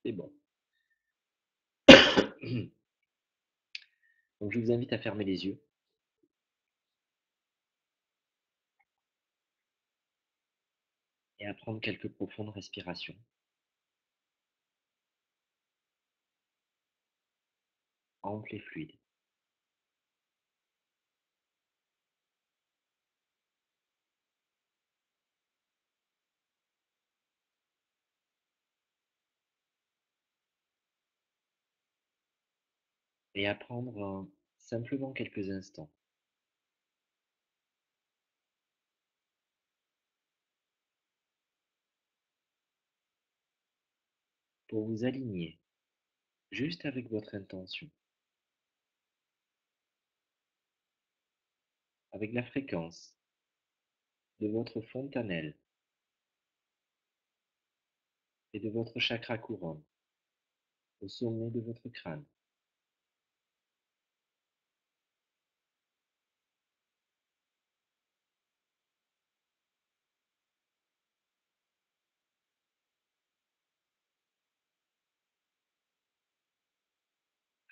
C'est bon. Donc je vous invite à fermer les yeux et à prendre quelques profondes respirations. Amples et fluides. Et à prendre simplement quelques instants pour vous aligner juste avec votre intention, avec la fréquence de votre fontanelle et de votre chakra couronne au sommet de votre crâne.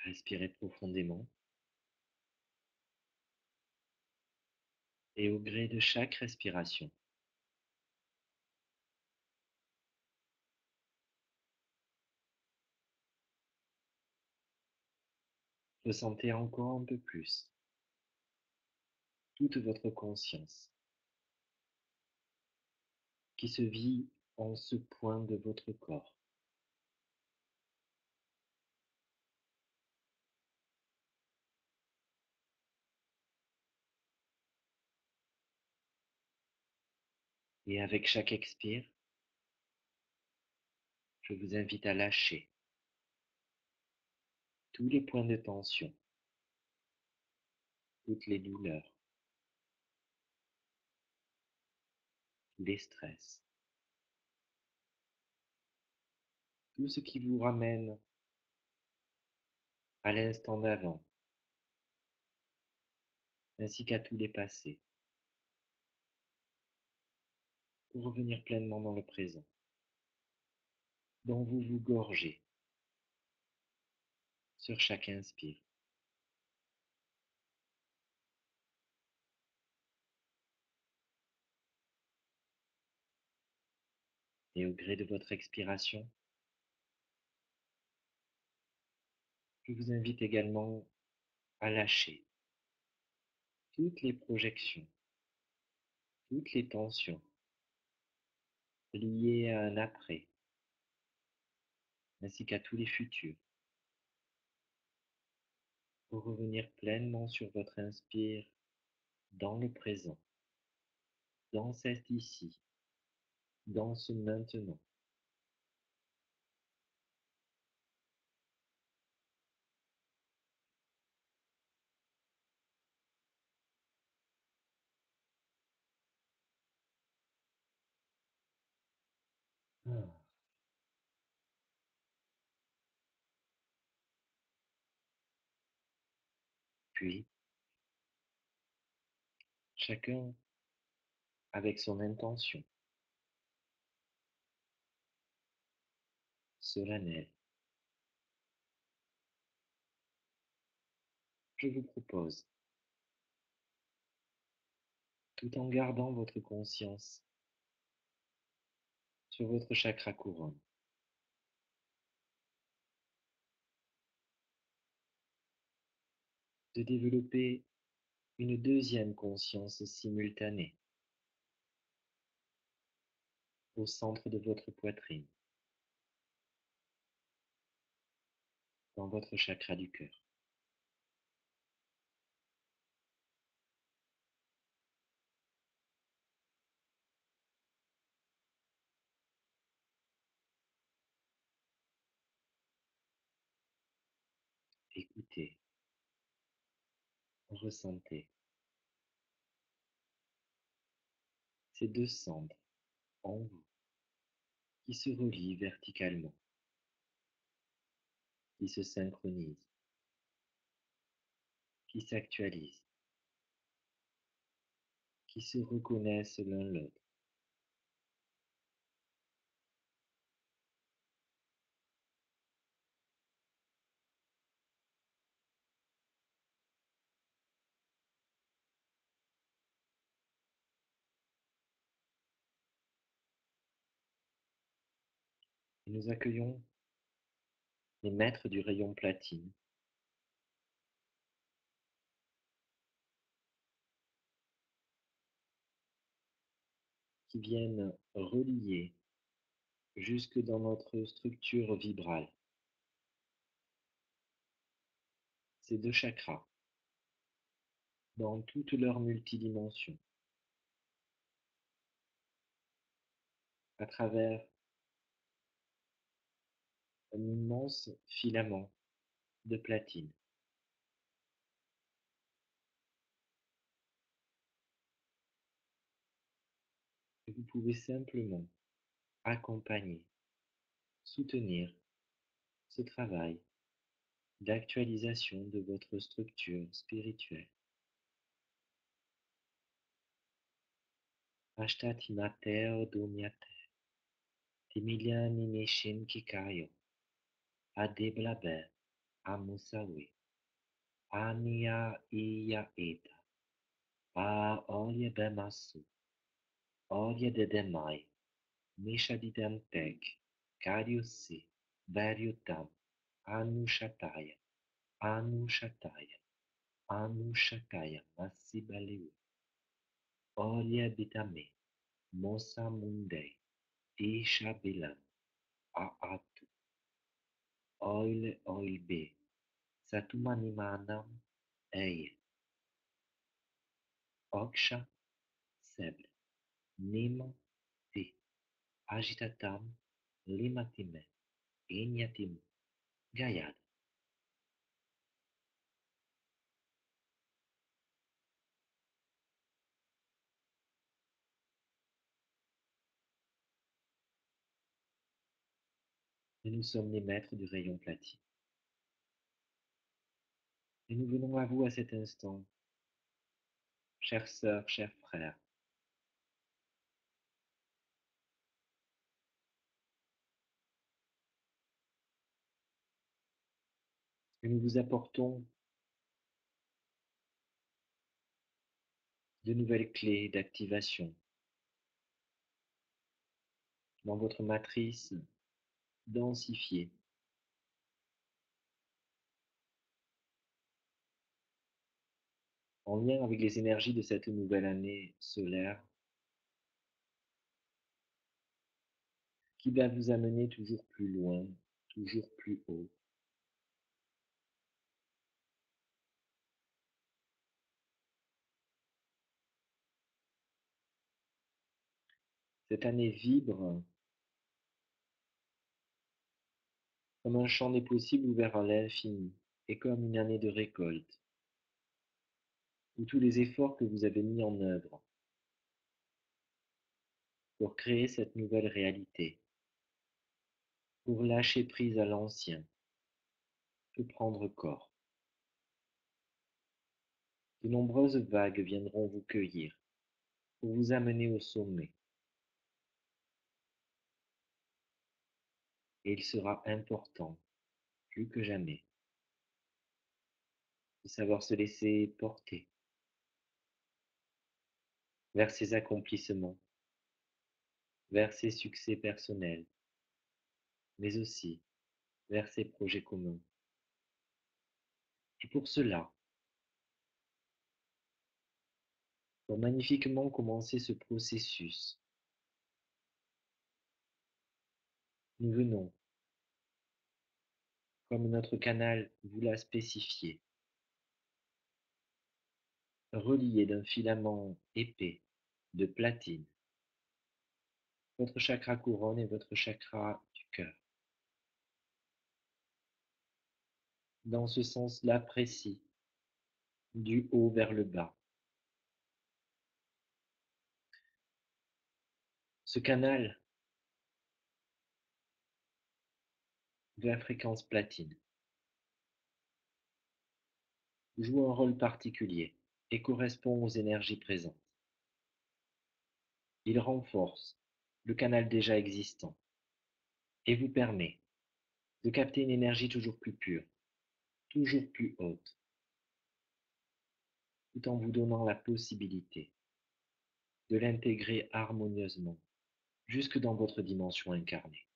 Respirez profondément et au gré de chaque respiration, ressentez encore un peu plus toute votre conscience qui se vit en ce point de votre corps. Et avec chaque expire, je vous invite à lâcher tous les points de tension, toutes les douleurs, les stress, tout ce qui vous ramène à l'instant d'avant, ainsi qu'à tous les passés, pour revenir pleinement dans le présent, dont vous vous gorgez sur chaque inspire. Et au gré de votre expiration, je vous invite également à lâcher toutes les projections, toutes les tensions liées à un après, ainsi qu'à tous les futurs, pour revenir pleinement sur votre inspire dans le présent, dans cet ici, dans ce maintenant. Ah. Puis, chacun avec son intention solennelle, je vous propose, tout en gardant votre conscience sur votre chakra couronne, de développer une deuxième conscience simultanée au centre de votre poitrine, dans votre chakra du cœur. Écoutez, ressentez ces deux cendres en vous qui se relient verticalement, qui se synchronisent, qui s'actualisent, qui se reconnaissent l'un l'autre. Nous accueillons les maîtres du rayon platine qui viennent relier jusque dans notre structure vibrale ces deux chakras dans toute leur multidimension à travers un immense filament de platine. Et vous pouvez simplement accompagner, soutenir ce travail d'actualisation de votre structure spirituelle. Ashtati mater dunyate, timiliani nishin kikayo, adeblaber, amusawe, ania iya eta, a olje bemasu, olje dedemai, nishadidantek, kariusi, veriutam, anushataya, anushataya, anushataya, masibaliu, olje bitame, mosa mundei, isha bilam, aatu, oile oilbe, satumanimanam, eye, oksha, seble, nima, ti, agitatam, limatime, ignatim, gayad. Et nous sommes les maîtres du rayon platine. Et nous venons à vous à cet instant, chères sœurs, chers frères, et nous vous apportons de nouvelles clés d'activation dans votre matrice densifiée, en lien avec les énergies de cette nouvelle année solaire qui va vous amener toujours plus loin, toujours plus haut. Cette année vibre comme un champ des possibles ouvert à l'infini et comme une année de récolte, où tous les efforts que vous avez mis en œuvre pour créer cette nouvelle réalité, pour lâcher prise à l'ancien, peut prendre corps. De nombreuses vagues viendront vous cueillir pour vous amener au sommet. Et il sera important, plus que jamais, de savoir se laisser porter vers ses accomplissements, vers ses succès personnels, mais aussi vers ses projets communs. Et pour cela, pour magnifiquement commencer ce processus, nous venons, comme notre canal vous l'a spécifié, relier d'un filament épais de platine votre chakra couronne et votre chakra du cœur. Dans ce sens-là précis, du haut vers le bas. Ce canal de la fréquence platine joue un rôle particulier et correspond aux énergies présentes. Il renforce le canal déjà existant et vous permet de capter une énergie toujours plus pure, toujours plus haute, tout en vous donnant la possibilité de l'intégrer harmonieusement jusque dans votre dimension incarnée.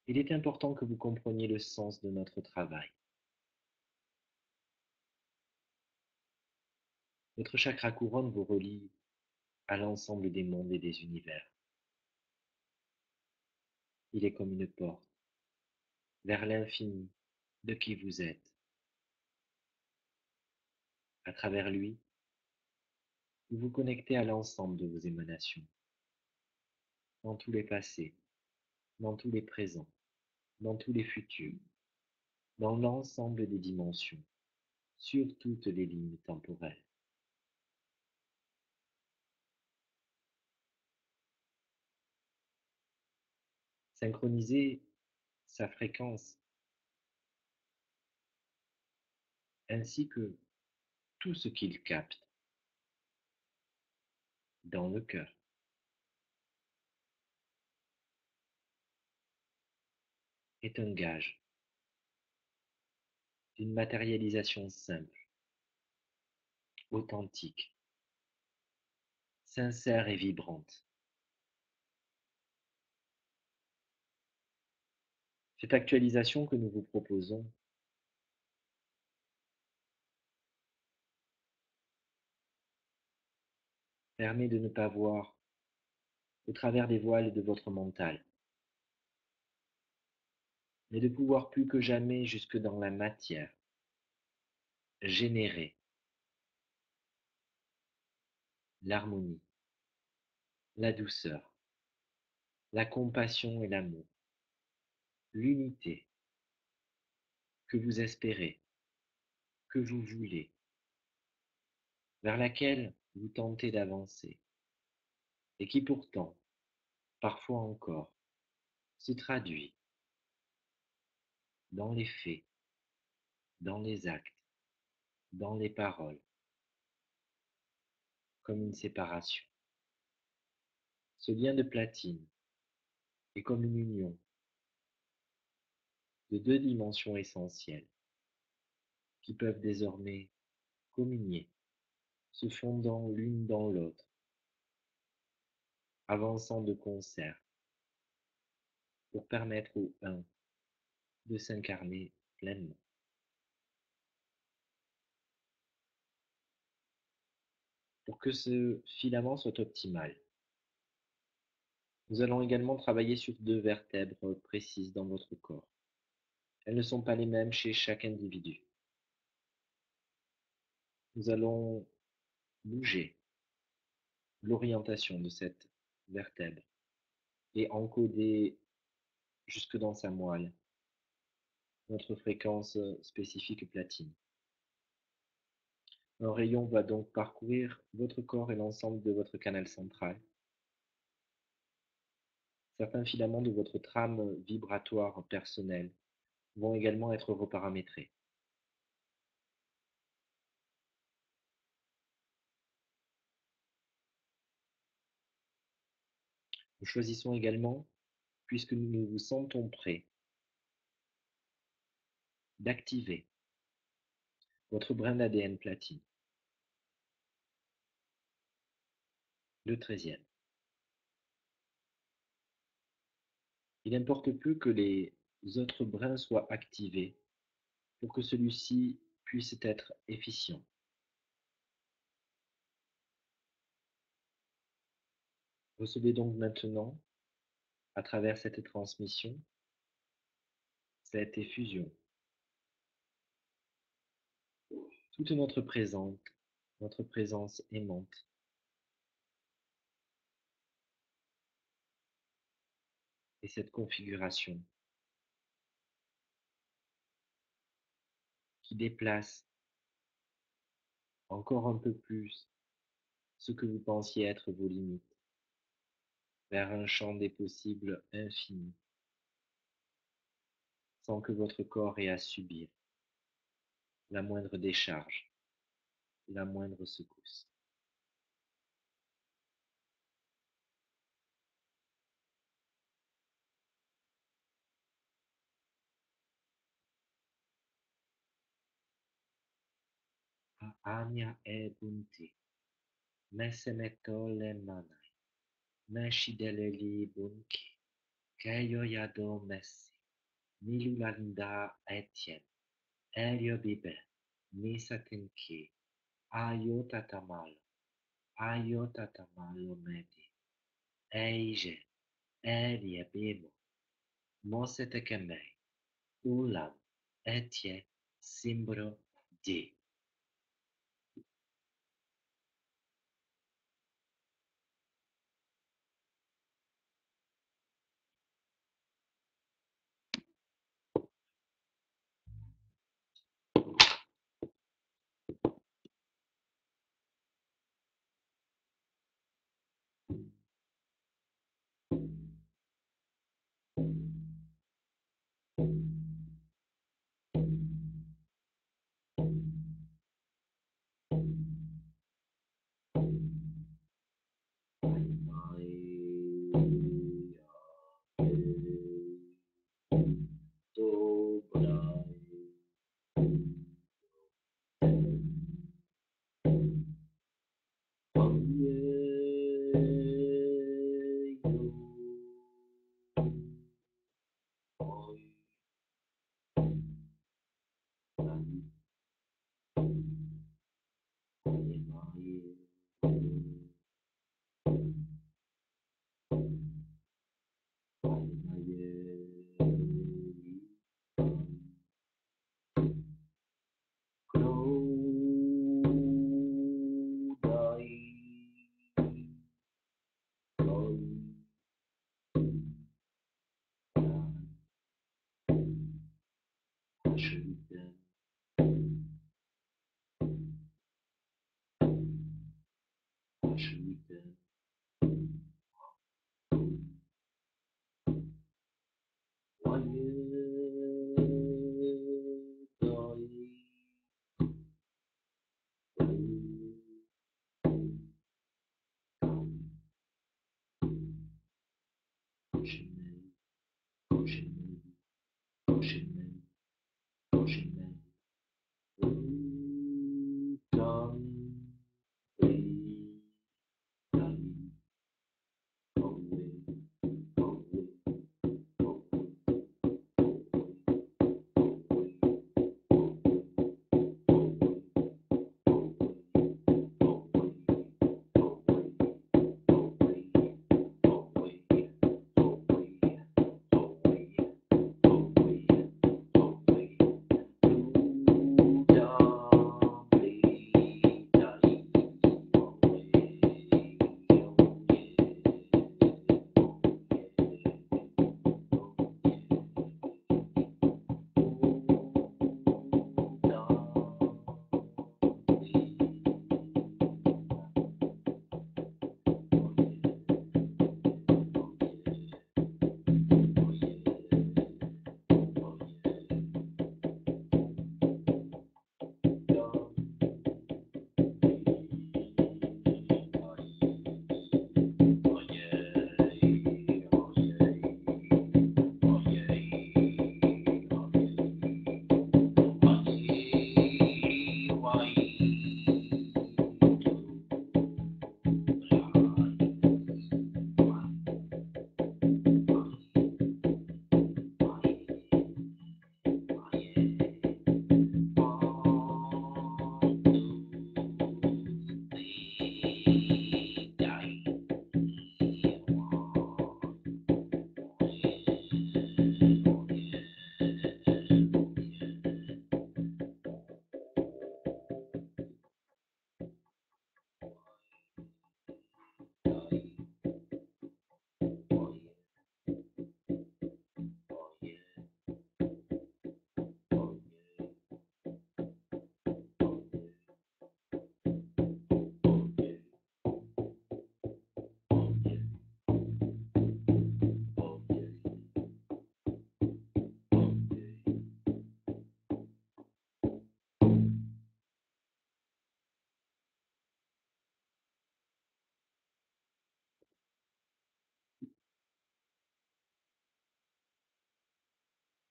Il est important que vous compreniez le sens de notre travail. Votre chakra couronne vous relie à l'ensemble des mondes et des univers. Il est comme une porte vers l'infini de qui vous êtes. À travers lui, vous vous connectez à l'ensemble de vos émanations, dans tous les passés, dans tous les présents, dans tous les futurs, dans l'ensemble des dimensions, sur toutes les lignes temporelles. Synchronisez sa fréquence ainsi que tout ce qu'il capte dans le cœur. Est un gage d'une matérialisation simple, authentique, sincère et vibrante. Cette actualisation que nous vous proposons permet de ne pas voir au travers des voiles de votre mental, mais de pouvoir plus que jamais jusque dans la matière générer l'harmonie, la douceur, la compassion et l'amour, l'unité que vous espérez, que vous voulez, vers laquelle vous tentez d'avancer, et qui pourtant, parfois encore, se traduit dans les faits, dans les actes, dans les paroles, comme une séparation. Ce lien de platine est comme une union de deux dimensions essentielles qui peuvent désormais communier, se fondant l'une dans l'autre, avançant de concert pour permettre au un de s'incarner pleinement. Pour que ce filament soit optimal, nous allons également travailler sur deux vertèbres précises dans votre corps. Elles ne sont pas les mêmes chez chaque individu. Nous allons bouger l'orientation de cette vertèbre et encoder jusque dans sa moelle notre fréquence spécifique platine. Un rayon va donc parcourir votre corps et l'ensemble de votre canal central. Certains filaments de votre trame vibratoire personnelle vont également être reparamétrés. Nous choisissons également, puisque nous vous sentons prêts, d'activer votre brin d'ADN platine, le 13e. Il importe peu que les autres brins soient activés pour que celui-ci puisse être efficient. Recevez donc maintenant, à travers cette transmission, cette effusion, toute notre présence aimante, et cette configuration qui déplace encore un peu plus ce que vous pensiez être vos limites vers un champ des possibles infini, sans que votre corps ait à subir la moindre décharge, la moindre secousse. Anya e bunti, mesemetole manai, meshideleli bunki, keyo yado mesi. Nilulanda Etienne, Elio Bibe, Nisa Tinki, Ayo Tatamalo Medi, Eije, Elie Bimo, Mose Tekemei, Ulam, Etienne, Simbro, Di.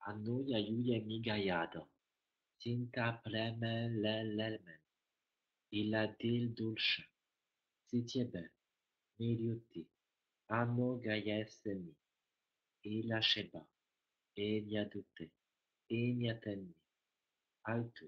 Anu Yayuye Migayado, Sinta Plemelelelmen, Iladil Dulce, Sitiebe, Miliuti, Ano Gayesemi, Ila Sheba, Enyatute, enyatani, alto.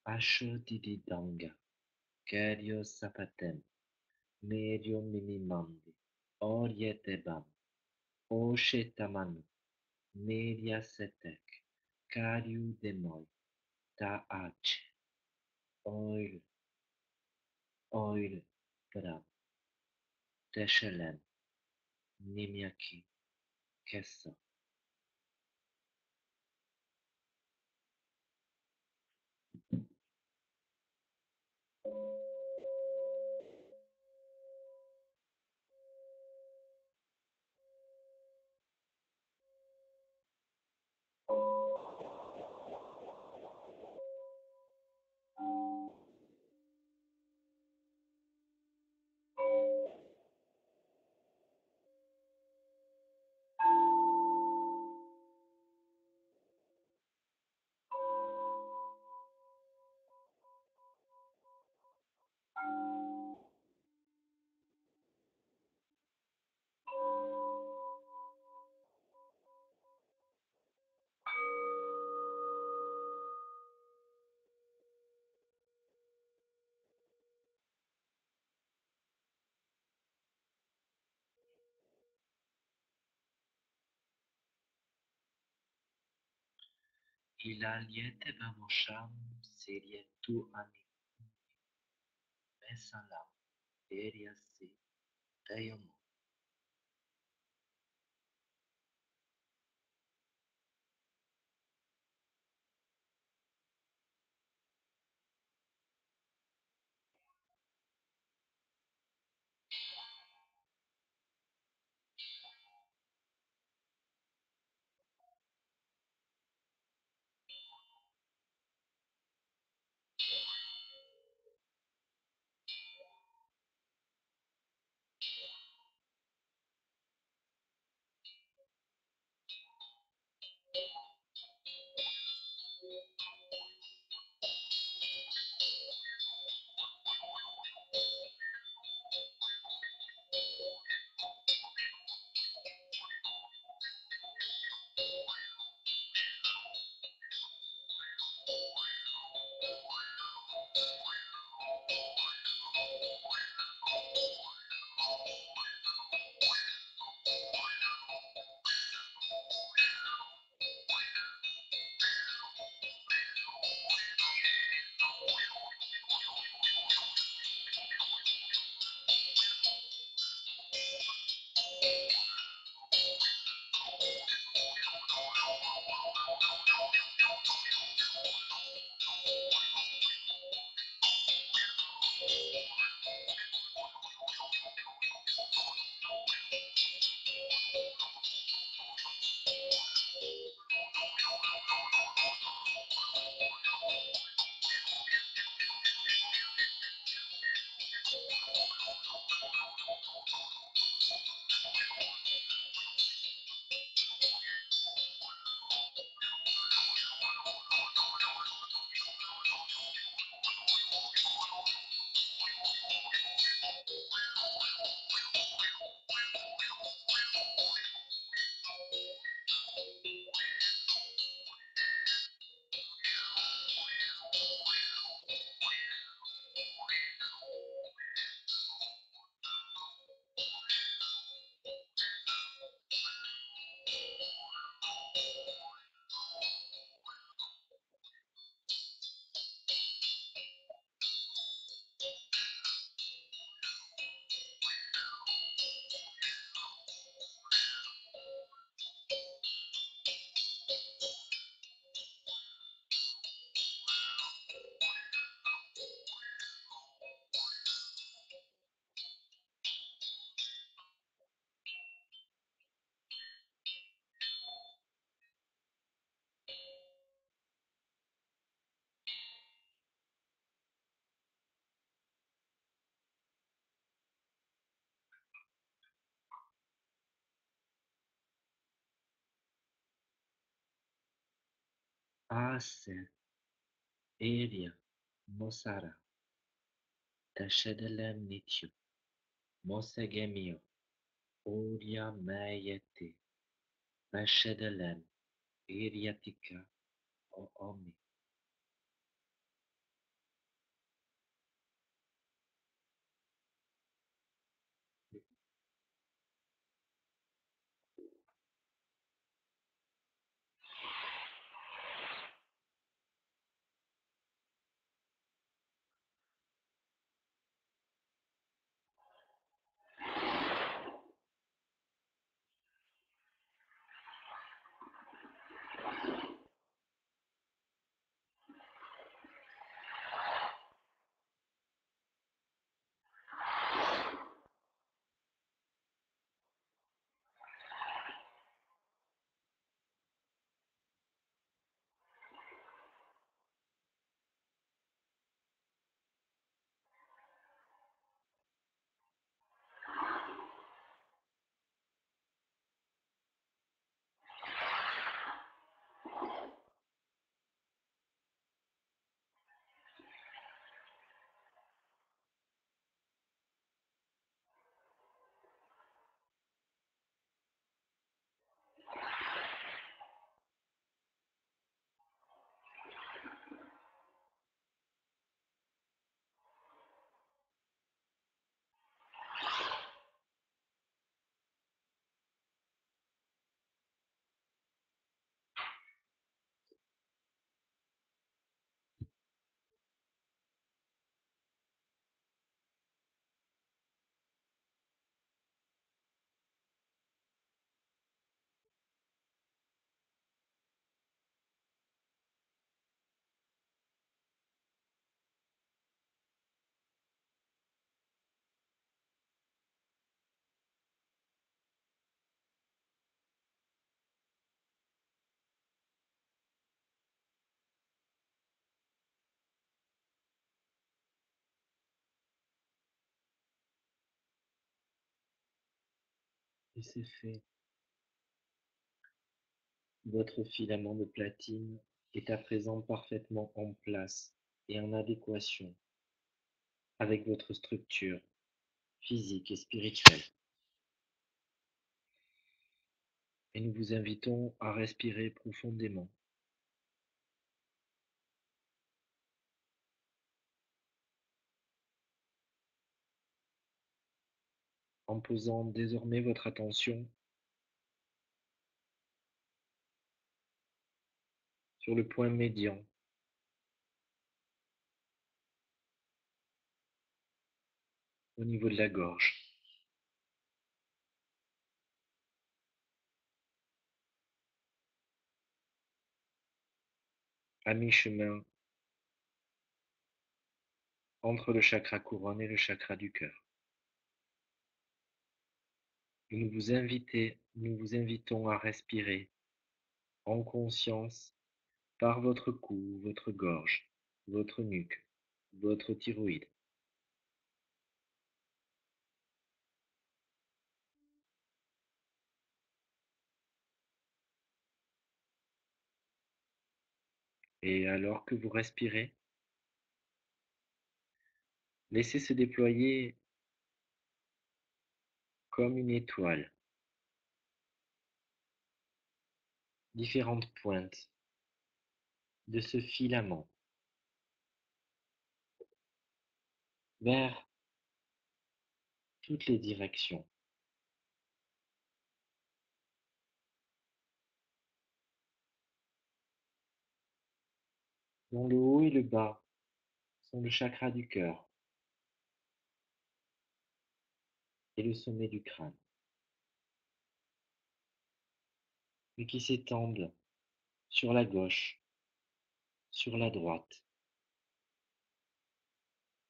Asho dididanga, kerio sapatem, medio minimandi, orietebam, oshetamanu, media setek, cariu demoi, ta ace, oil, oil, bram, teshelem, nimiaki, kessa. İlerleyete serietu ani mesalam eriasi teyomo. Ase, eria, mosara, teshedelem nityu, mosegemio, oria meyete, peshedelem, eriatika, en est. Et c'est fait. Votre filament de platine est à présent parfaitement en place et en adéquation avec votre structure physique et spirituelle. Et nous vous invitons à respirer profondément en posant désormais votre attention sur le point médian, au niveau de la gorge, à mi-chemin entre le chakra couronne et le chakra du cœur. Et nous vous invitons à respirer en conscience par votre cou, votre gorge, votre nuque, votre thyroïde. Et alors que vous respirez, laissez se déployer comme une étoile différentes pointes de ce filament vers toutes les directions, dont le haut et le bas sont le chakra du cœur et le sommet du crâne, mais qui s'étendent sur la gauche, sur la droite,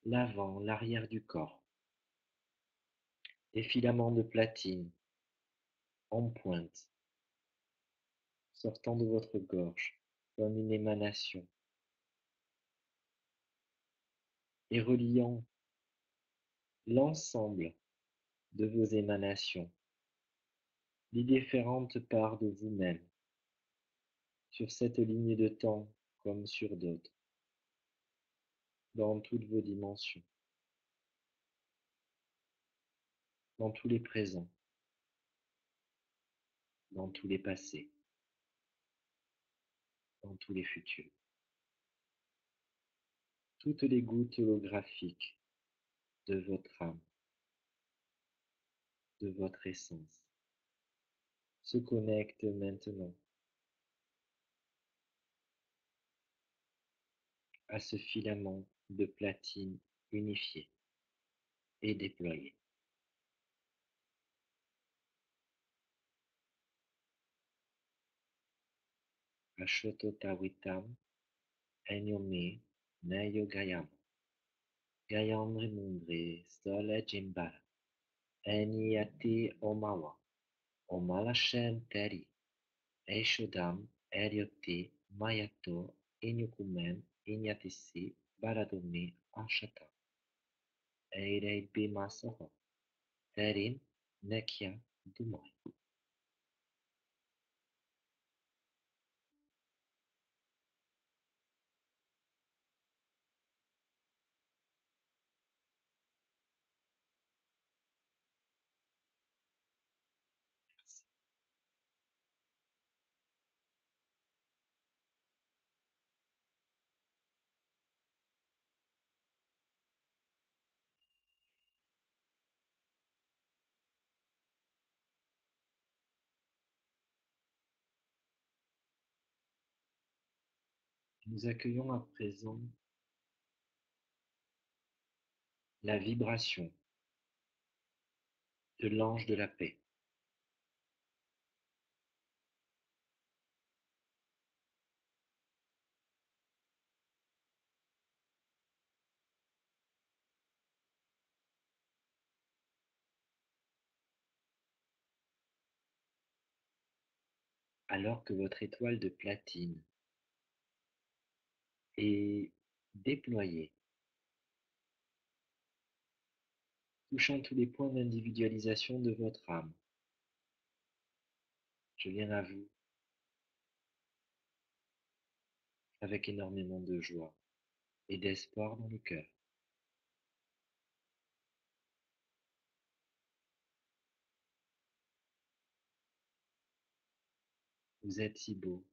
l'avant, l'arrière du corps. Des filaments de platine en pointe sortant de votre gorge comme une émanation et reliant l'ensemble de vos émanations, les différentes parts de vous-même, sur cette ligne de temps comme sur d'autres, dans toutes vos dimensions, dans tous les présents, dans tous les passés, dans tous les futurs. Toutes les gouttes holographiques de votre âme, de votre essence, se connectent maintenant à ce filament de platine unifié et déployé. Ashototawitam Enyome Nayo Gayam Gayamri Mundre Stola Jimbara Enyati Omawa Omalashem Teri Eshodam Eriote Mayato Inyukumen Inyatisi Baradome Ashata Eirei Bimasoho Terin Nekia Dumai. Nous accueillons à présent la vibration de l'ange de la paix. Alors que votre étoile de platine est déployée, touchant tous les points d'individualisation de votre âme, je viens à vous avec énormément de joie et d'espoir dans le cœur. Vous êtes si beau,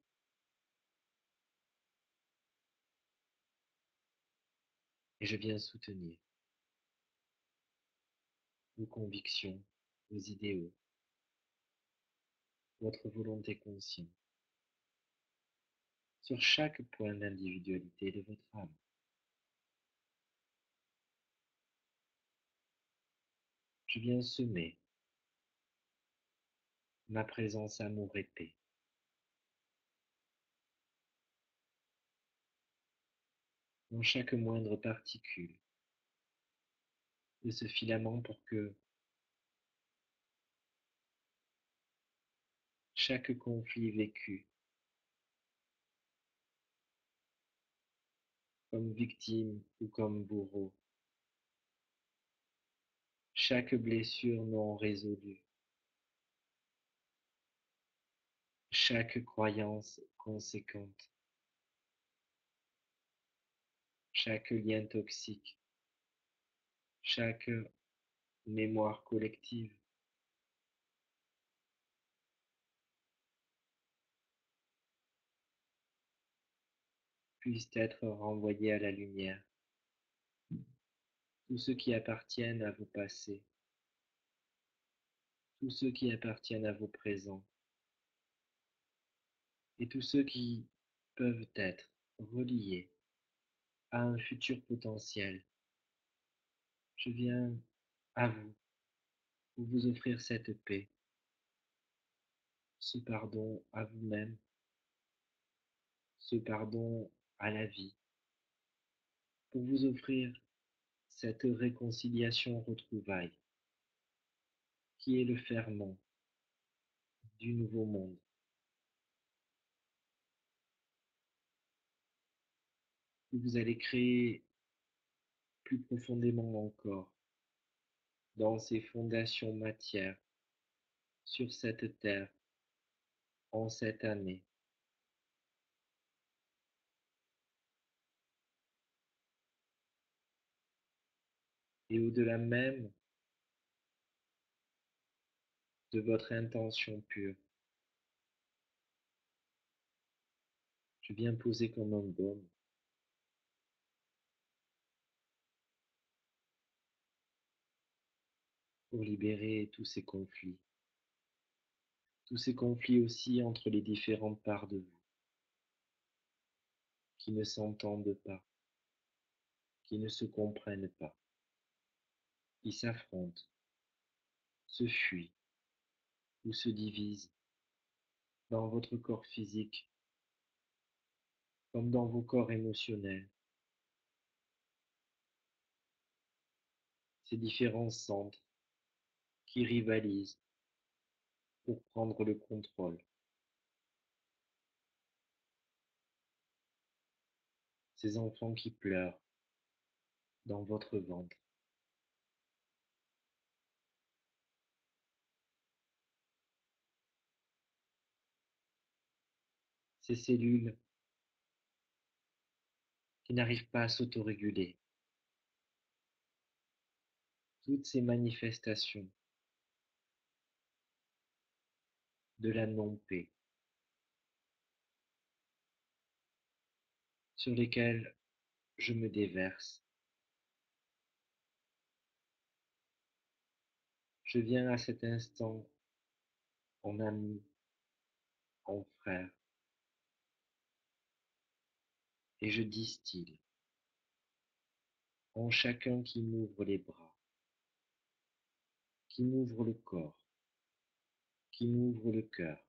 et je viens soutenir vos convictions, vos idéaux, votre volonté consciente sur chaque point d'individualité de votre âme. Je viens semer ma présence amour et paix dans chaque moindre particule de ce filament pour que chaque conflit vécu comme victime ou comme bourreau, chaque blessure non résolue, chaque croyance conséquente, chaque lien toxique, chaque mémoire collective puisse être renvoyé à la lumière. Tous ceux qui appartiennent à vos passés, tous ceux qui appartiennent à vos présents, et tous ceux qui peuvent être reliés à un futur potentiel. Je viens à vous pour vous offrir cette paix, ce pardon à vous-même, ce pardon à la vie, pour vous offrir cette réconciliation retrouvaille qui est le ferment du nouveau monde. Que vous allez créer plus profondément encore dans ces fondations matières sur cette terre en cette année. Et au-delà même de votre intention pure, Je viens poser comme un baume pour libérer tous ces conflits aussi entre les différentes parts de vous qui ne s'entendent pas, qui ne se comprennent pas, qui s'affrontent, se fuient ou se divisent dans votre corps physique comme dans vos corps émotionnels. Ces différents centres qui rivalisent pour prendre le contrôle. Ces enfants qui pleurent dans votre ventre. Ces cellules qui n'arrivent pas à s'autoréguler. Toutes ces manifestations de la non-paix sur lesquelles je me déverse. Je viens à cet instant en ami, en frère, et je distille en chacun qui m'ouvre les bras, qui m'ouvre le corps, qui m'ouvre le cœur,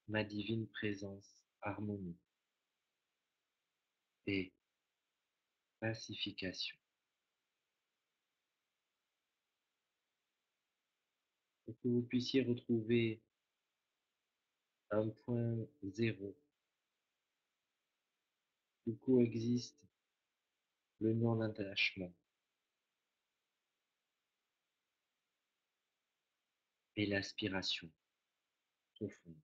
ma divine présence, harmonie et pacification, pour que vous puissiez retrouver un point zéro où coexiste le non-attachement et l'aspiration profonde.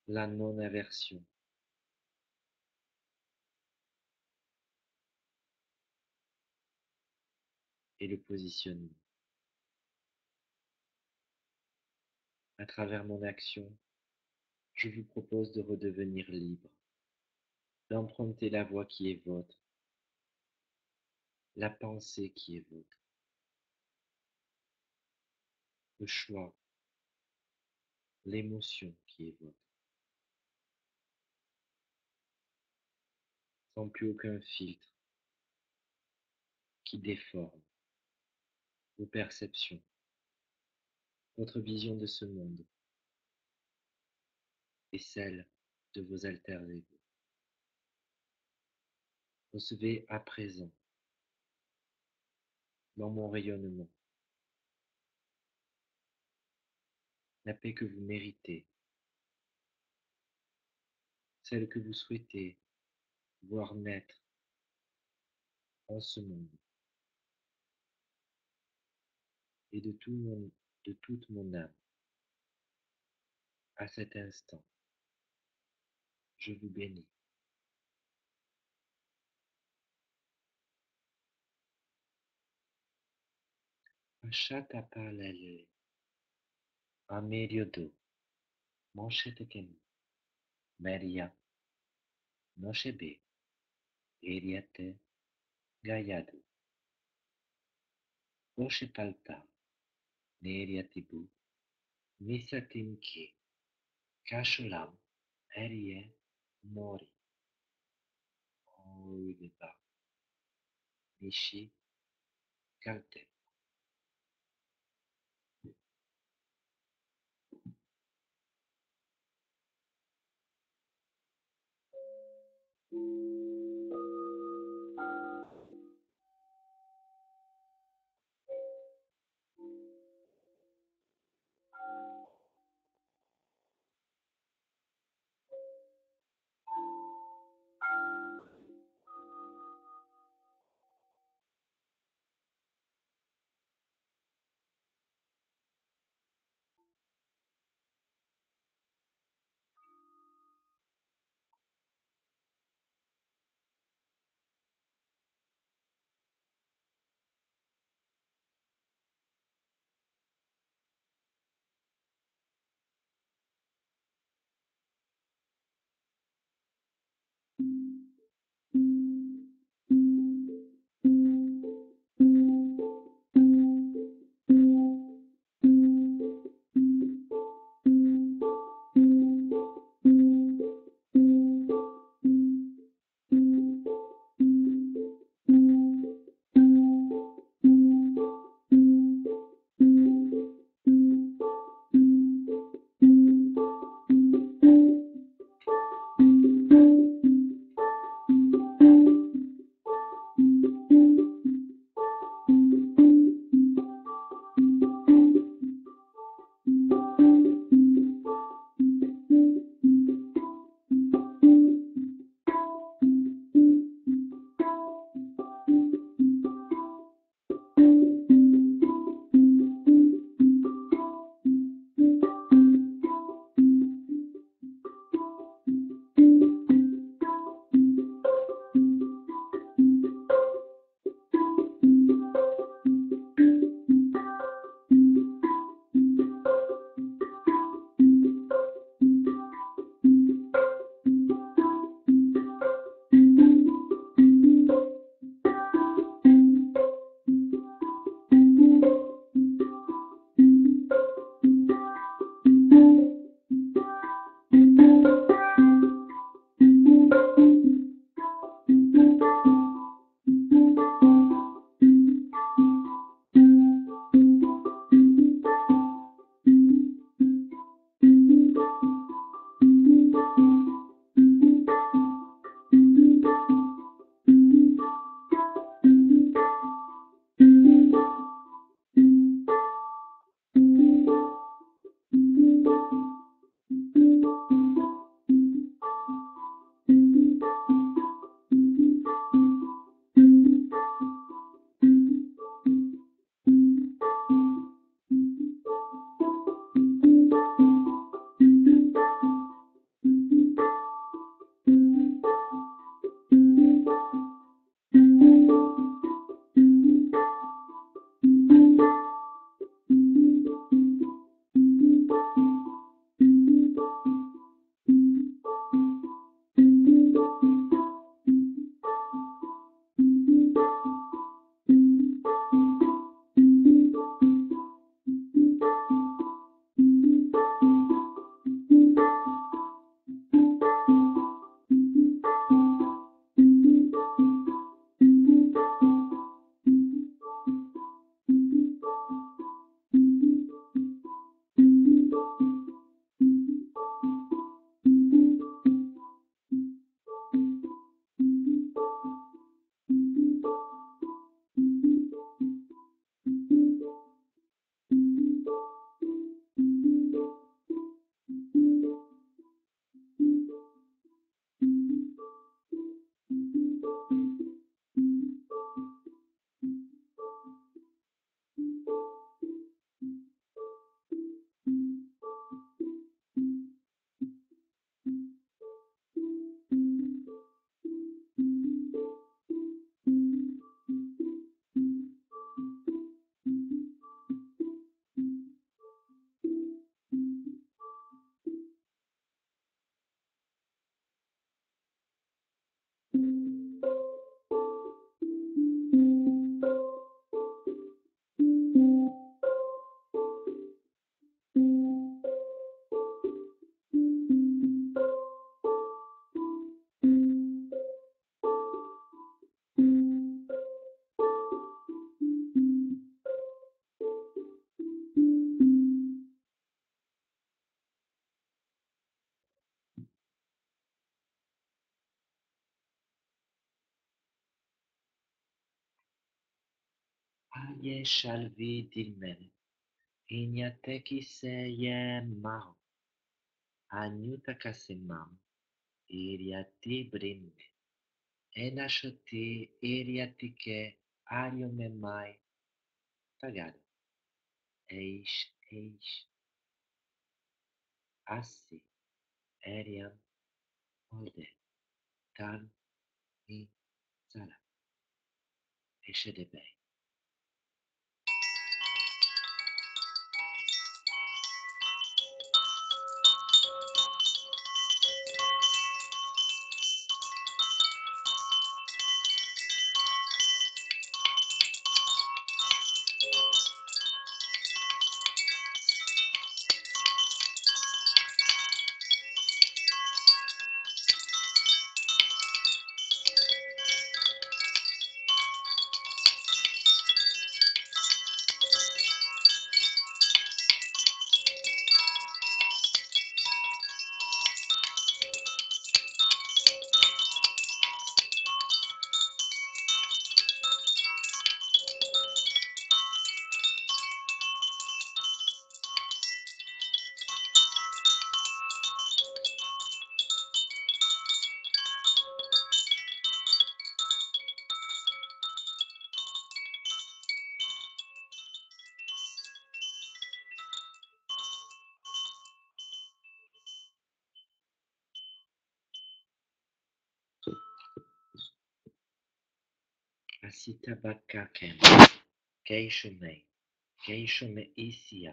La non-aversion et le positionnement. À travers mon action, je vous propose de redevenir libre, d'emprunter la voie qui est vôtre, la pensée qui est vôtre, le choix, l'émotion qui est vôtre, sans plus aucun filtre qui déforme vos perceptions, votre vision de ce monde et celle de vos alter ego. Recevez à présent, dans mon rayonnement, la paix que vous méritez, celle que vous souhaitez voir naître en ce monde, et de toute mon âme, à cet instant, je vous bénis. Ashatapalele, Ameriodo, Monshetekemi, Maria, Noshebe, Eriate, Gayadu, Oshepalta, Neriatibu, Misatinki, Kashulam, Erie, Mori, Oudeba, Nishi, Kalte. Aye shalvi dilmen, inyateki se ye maho, anyutakasemam, iriati brinde, enashoti iriatike ariomemai, tagado, eish, assi, eriam, ode, tal, ni, sala, eşedebe. Asita bakaken, keishume, keishume isia,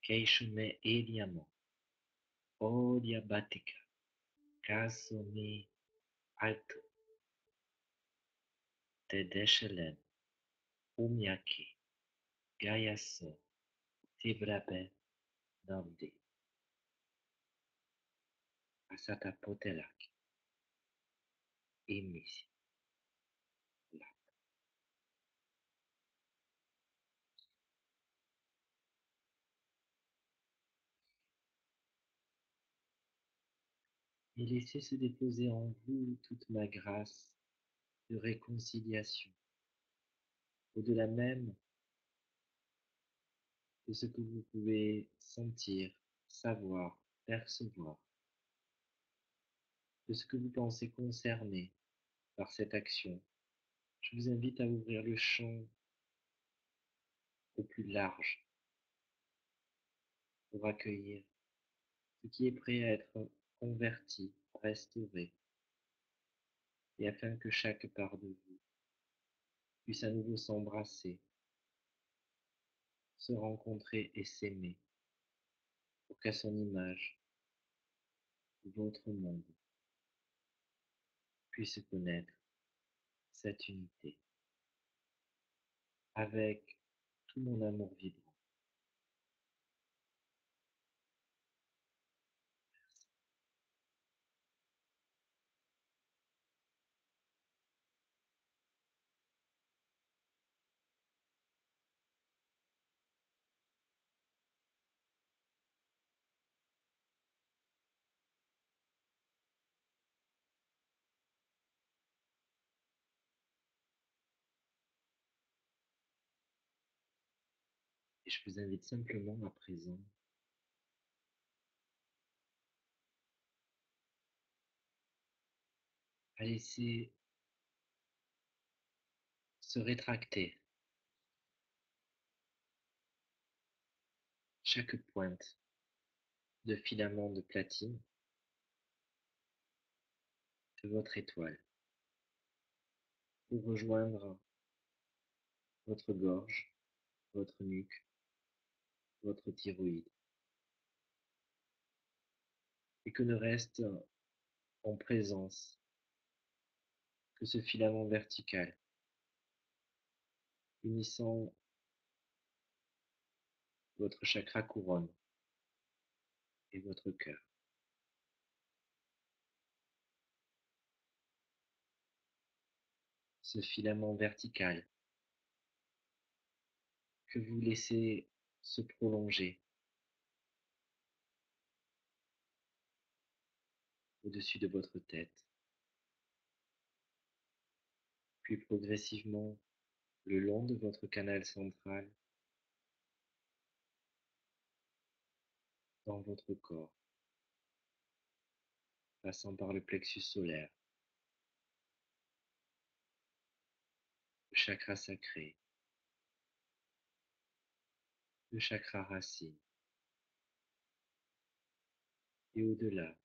keishume ediamo, odia batika, kasumi alto, tedeshelen, umyaki, gayaso, tibrabe, namdi, asata potelaki, imisi, la. Et laissez se déposer en vous toute ma grâce de réconciliation, au-delà même de ce que vous pouvez sentir, savoir, percevoir, de ce que vous pensez concerné par cette action. Je vous invite à ouvrir le champ au plus large pour accueillir ce qui est prêt à être converti, restauré, et afin que chaque part de vous puisse à nouveau s'embrasser, se rencontrer et s'aimer, pour qu'à son image, votre monde puisse connaître cette unité, avec tout mon amour vibrant. Et je vous invite simplement à présent à laisser se rétracter chaque pointe de filament de platine de votre étoile pour rejoindre votre gorge, votre nuque, votre thyroïde, et que ne reste en présence que ce filament vertical unissant votre chakra couronne et votre cœur. Ce filament vertical que vous laissez se prolonger au-dessus de votre tête, puis progressivement le long de votre canal central, dans votre corps, passant par le plexus solaire, le chakra sacré, le chakra racine, et au-delà,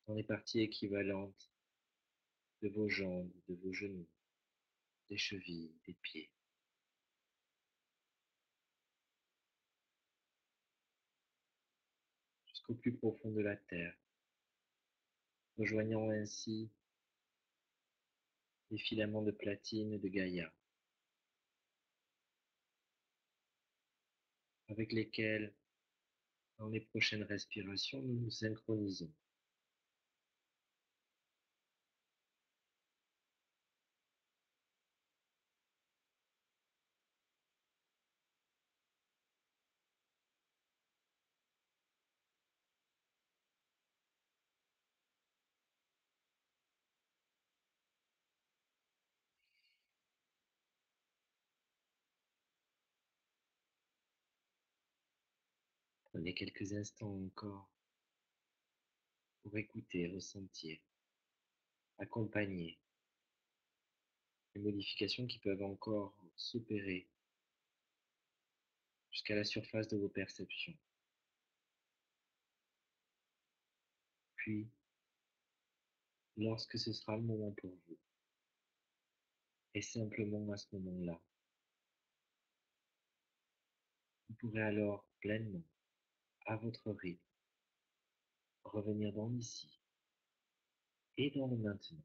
dans les parties équivalentes de vos jambes, de vos genoux, des chevilles, des pieds, jusqu'au plus profond de la terre, rejoignant ainsi les filaments de platine de Gaïa, avec lesquels, dans les prochaines respirations, nous nous synchronisons. Prenez quelques instants encore pour écouter, ressentir, accompagner les modifications qui peuvent encore s'opérer jusqu'à la surface de vos perceptions. Puis, lorsque ce sera le moment pour vous, et simplement à ce moment-là, vous pourrez alors pleinement, à votre rythme, revenir dans l'ici et dans le maintenant.